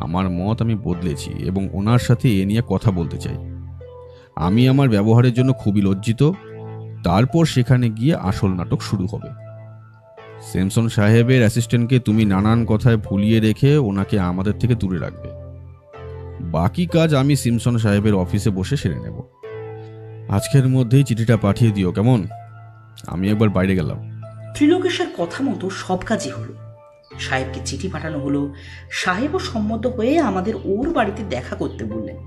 B: আমার মত আমি বদলেছি এবং ওনার সাথে এ নিয়ে কথা বলতে চাই। আমি আমার ব্যবহারের জন্য খুবই লজ্জিত। তারপর সেখানে গিয়ে আসল নাটক শুরু হবে। স্যামসন সাহেবের অ্যাসিস্ট্যান্টকে তুমি নানান কথায় ভুলিয়ে রেখে ওনাকে আমাদের থেকে দূরে রাখবে। বাকি কাজ আমি সিমসন সাহেবের অফিসে বসে সেরে নেব। আজকের মধ্যেই চিঠিটা পাঠিয়ে দিও, কেমন? আমি একবার বাইরে গেলাম।
A: ত্রিলোকেশের কথা মতো সব কাজই হলো। সাহেবকে চিঠি পাঠানো হলো। সাহেবও সম্মত হয়ে আমাদের ওর বাড়িতে দেখা করতে বললেন।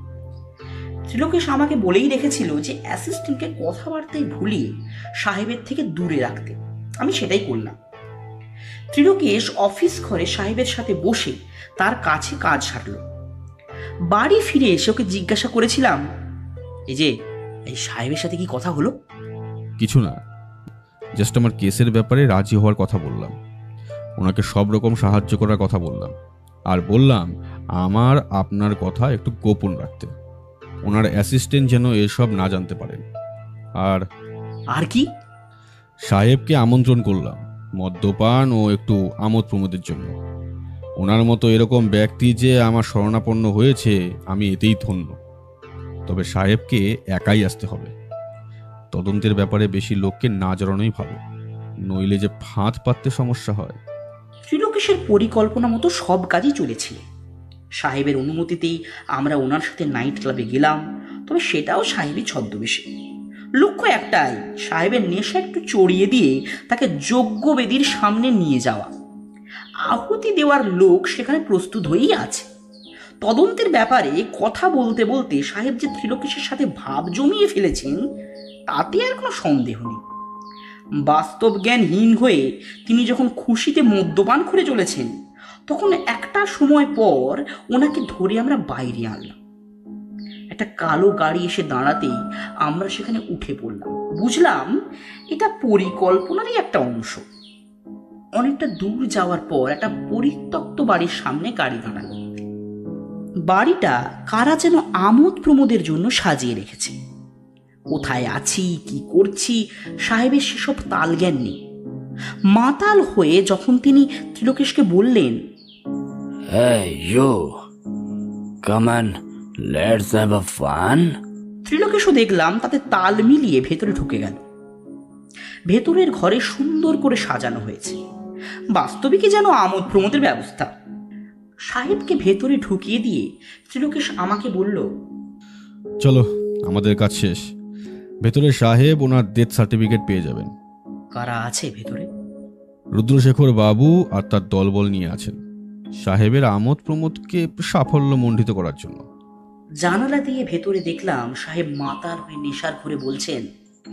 A: ত্রিলোকেশ আমাকে বলেই রেখেছিল যে অ্যাসিস্ট্যান্টকে কথাবার্তায় ভুলিয়ে সাহেবের থেকে দূরে রাখতে। আমি সেটাই করলাম। ত্রিলোকেশ অফিস ঘরে সাহেবের সাথে বসে তার কাছে কাজ সারল। বাড়ি ফিরে এসে ওকে জিজ্ঞাসা করেছিলাম, এই সাহেবের সাথে কি কথা হলো?
B: কিছু না, জাস্ট আমার কেসের ব্যাপারে রাজি হওয়ার কথা বললাম। ওনাকে সব রকম সাহায্য করার কথা বললাম, আর বললাম আমার আপনার কথা একটু গোপন রাখতে। ওনার অ্যাসিস্ট্যান্ট যেন এসব না জানতে পারেন।
A: আর কি?
B: সাহেবকে আমন্ত্রণ করলাম মদ্যপান ও একটু আমোদ প্রমোদের জন্য। ওনার মতো এরকম ব্যক্তি যে আমার শরণাপন্ন হয়েছে, আমি এতেই ধন্য। তবে সাহেবকে একাই আসতে হবে। তদন্তের ব্যাপারে বেশি লোককে না জড়ানোই ভালো, নইলে যে ফাঁদ পাততে সমস্যা হয়।
A: ত্রিলোকেশের পরিকল্পনা মতো সব কাজই চলেছিল। সাহেবের অনুমতিতেই আমরা ওনার সাথে নাইট ক্লাবে গেলাম, তবে সেটাও সাহেবই ছদ্মবেশে। লক্ষ্য একটাই, সাহেবের নেশা একটু চড়িয়ে দিয়ে তাকে যজ্ঞবেদীর সামনে নিয়ে যাওয়া। আহুতি দেওয়ার লোক সেখানে প্রস্তুত হয়েই আছে। তদন্তের ব্যাপারে কথা বলতে বলতে সাহেব যে ত্রিলোকেশের সাথে ভাব জমিয়ে ফেলেছেন তাতে আর কোনো সন্দেহ নেই। বাস্তব জ্ঞানহীন হয়ে তিনি যখন খুশিতে মদ্যপান করে চলেছেন, তখন একটা সময় পর ওনাকে ধরে আমরা বাইরে আনলাম। একটা কালো গাড়ি এসে দাঁড়াতেই আমরা সেখানে উঠে পড়লাম। বুঝলাম এটা পরিকল্পনারই একটা অংশ। অনেকটা দূর যাওয়ার পর একটা পরিত্যক্ত বাড়ির সামনে গাড়ি দাঁড়ালো। বাড়িটা কারা যেন আমোদ প্রমোদের জন্য সাজিয়ে রেখেছে। কোথায় আছি, কি করছি, সাহেবের সেসব তালজ্ঞান নেই। মাতাল হয়ে যখন তিনি ত্রিলোকেশকে বললেন,
C: Hey, you. Come and let's have a fun.
A: ত্রিলোকেশও দেখলাম তাতে তাল মিলিয়ে ভেতরে ঢুকে গেল। ভেতরের ঘরে সুন্দর করে সাজানো হয়েছে, বাস্তবিকই যেন আমোদ প্রমোদের ব্যবস্থা। সাহেবকে ভেতরে ঢুকিয়ে দিয়ে ত্রিলোকেশ আমাকে বলল,
B: চলো, আমাদের কাজ শেষ। ভেতরে সাহেব ওনার ডেথ সার্টিফিকেট পেয়ে যাবেন।
A: কারা আছে ভেতরে?
B: রুদ্রশেখর বাবু আর তার দলবল নিয়ে আছেন সাহেবের আমোদ প্রমোদকে সাফল্য মণ্ডিত করার জন্য।
A: জানালা দিয়ে ভেতরে দেখলাম সাহেব মাতাল হয়ে নেশার ঘরে বলছেন,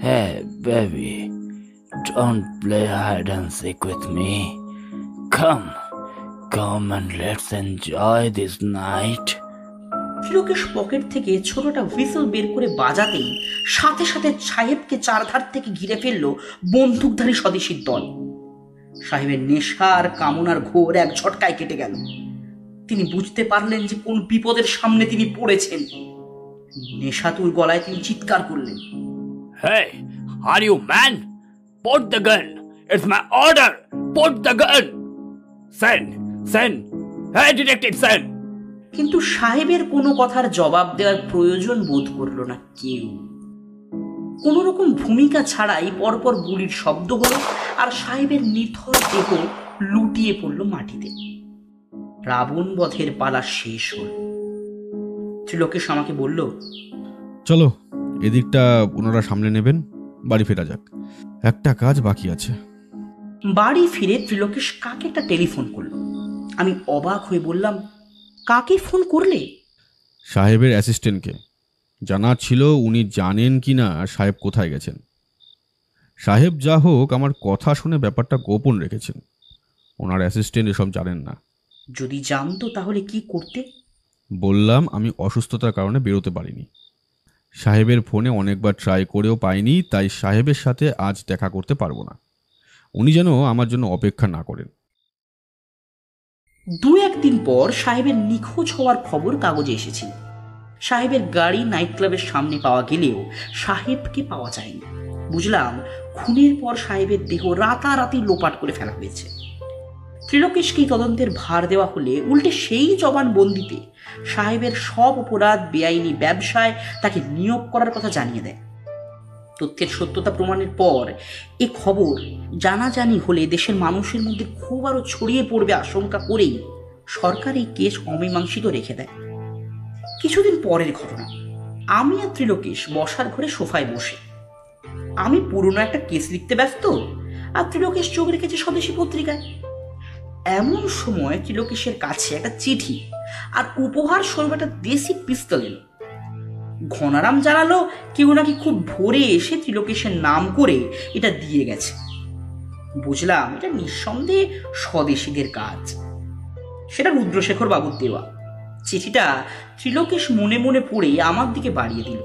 C: Hey, baby. Don't play hide and seek with me. Come and let's enjoy this night.
A: Trilokesh pocket থেকে ছোটটা হুইসেল বের করে বাজাতেই সাথে সাথে সাহেবকে চারধার থেকে ঘিরে ফেললো বন্দুকধারী স্বদেশীর দল। সাহেবের নেশার কামনার ঘোর এক ঝটকায় কেটে গেল। তিনি বুঝতে পারলেন যে কোন বিপদের সামনে তিনি পড়েছেন। নেশাতুর গলায় তিনি চিৎকার করলেন,
C: Hey, are you man? Put the gun. It's my order. Put the gun. Send. Hey, detective, send.
A: কিন্তু সাহেবের কোনো কথার জবাব দেওয়ার প্রয়োজন বোধ করল না কেউ। কোন রকম ভূমিকা ছাড়াই পরপর গুলির শব্দ হলো, আর সাহেবের নিথর দেহ লুটিয়ে পড়ল মাটিতে। রাবণ বধের পালা শেষ হল। ত্রিলোকেশ আমাকে বলল,
B: চলো, এদিকটা ওনারা সামলে নেবেন, বাড়ি ফেরা যাক, একটা কাজ বাকি আছে।
A: বাড়ি ফিরে ত্রিলোকেশ কাকে একটা টেলিফোন করলো। আমি অবাক হয়ে বললাম, কাকে ফোন করলে?
B: সাহেবের অ্যাসিস্ট্যান্টকে। জানা ছিল উনি জানেন কি না সাহেব কোথায় গেছেন। সাহেব যা হোক আমার কথা শুনে ব্যাপারটা গোপন রেখেছেন। ওনার অ্যাসিস্ট্যান্ট এসব জানেন না।
A: যদি জানতো তাহলে কি করতে?
B: বললাম আমি অসুস্থতার কারণে বেরোতে পারিনি। সাহেবের ফোনে অনেকবার ট্রাই করেও পাইনি, তাই সাহেবের সাথে আজ দেখা করতে পারবো না। উনি যেন আমার জন্য অপেক্ষা না করেন।
A: 2-1 দিন পর সাহেবের নিখোঁজ হওয়ার খবর কাগজে এসেছিল। সাহেবের গাড়ি নাইট ক্লাবের সামনে পাওয়া গেলেও সাহেবকে পাওয়া যায়নি। বুঝলাম খুনের পর সাহেবের দেহ রাতারাতি লোপাট করে ফেলা হয়েছে। ত্রিলোকেশকে তদন্তের ভার দেওয়া হলে উল্টে সেই জবানবন্দিতে সাহেবের সব অপরাধ, বেআইনি ব্যবসায় তাকে নিয়োগ করার কথা জানিয়ে দেয়। তথ্যের সত্যতা প্রমাণের পর এ খবর জানাজানি হলে দেশের মানুষের মধ্যে খুব আরো ছড়িয়ে পড়বে আশঙ্কা করেই সরকার এই কেস অমীমাংসিত রেখে দেয়। কিছুদিন পরের ঘটনা, আমি আর ত্রিলোকেশ বসার ঘরে সোফায় বসে। আমি পুরনো একটা কেস লিখতে ব্যস্ত, আর ত্রিলোকেশ চোখ রেখেছে স্বদেশী পত্রিকায়। এমন সময় ত্রিলোকেশের কাছে একটা চিঠি আর উপহার স্বরূপ একটা দেশি পিস্তল এলো। ঘনারাম জানালো কেউ নাকি খুব ভোরে এসে ত্রিলোকেশের নাম করে এটা দিয়ে গেছে। বুঝলাম এটা নিঃসন্দেহে স্বদেশীদের কাজ। সেটা রুদ্রশেখর বাবুর দেওয়া। চিঠিটা ত্রিলোকেশ মনে মনে পড়ে আমার দিকে বাড়িয়ে দিল।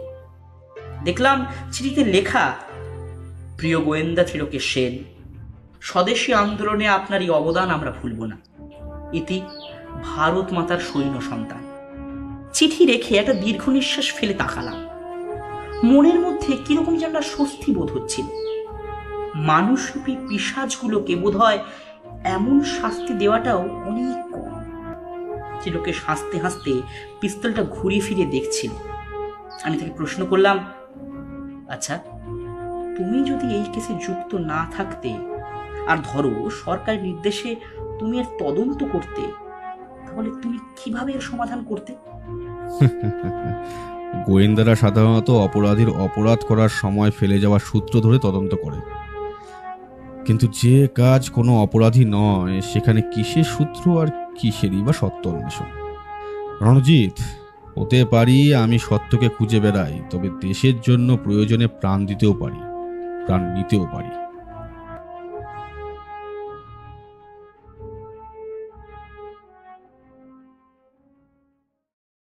A: দেখলাম চিঠিতে লেখা, প্রিয় গোয়েন্দা ত্রিলোকেশ সেন, স্বদেশী আন্দোলনে আপনার এই অবদান আমরা ভুলব না। ইতি ভারত মাতার সৈন্য সন্তান। চিঠি রেখে একটা দীর্ঘ নিঃশ্বাস ফেলে তাকালাম। মনের মধ্যে কিরকম যেন একটা স্বস্তি বোধ হচ্ছিল। মানুষরূপী পিশাচগুলোকে বোধ হয় এমন শাস্তি দেওয়াটাও অনেক কম। ত্রিলোকেশ হাসতে হাসতে পিস্তলটা ঘুরিয়ে ফিরে দেখছিল। আমি তাকে প্রশ্ন করলাম, আচ্ছা, তুমি যদি এই কেসে যুক্ত না থাকতে, আর ধরো সরকারের নির্দেশে তুমি এর তদন্ত করতে, তাহলে তুমি কিভাবে এর সমাধান করতে?
B: গোয়েন্দারা সাধারণত অপরাধীর অপরাধ করার সময় ফেলে যাওয়া সূত্র ধরে তদন্ত করে, কিন্তু যে কাজ কোনো অপরাধী নয় সেখানে কিসের সূত্র আর কিসেরই বা সত্য অন্বেষণ? রণজিৎ, হতে পারি আমি সত্যকে খুঁজে বেড়াই, তবে দেশের জন্য প্রয়োজনে প্রাণ দিতেও পারি, প্রাণ নিতেও পারি।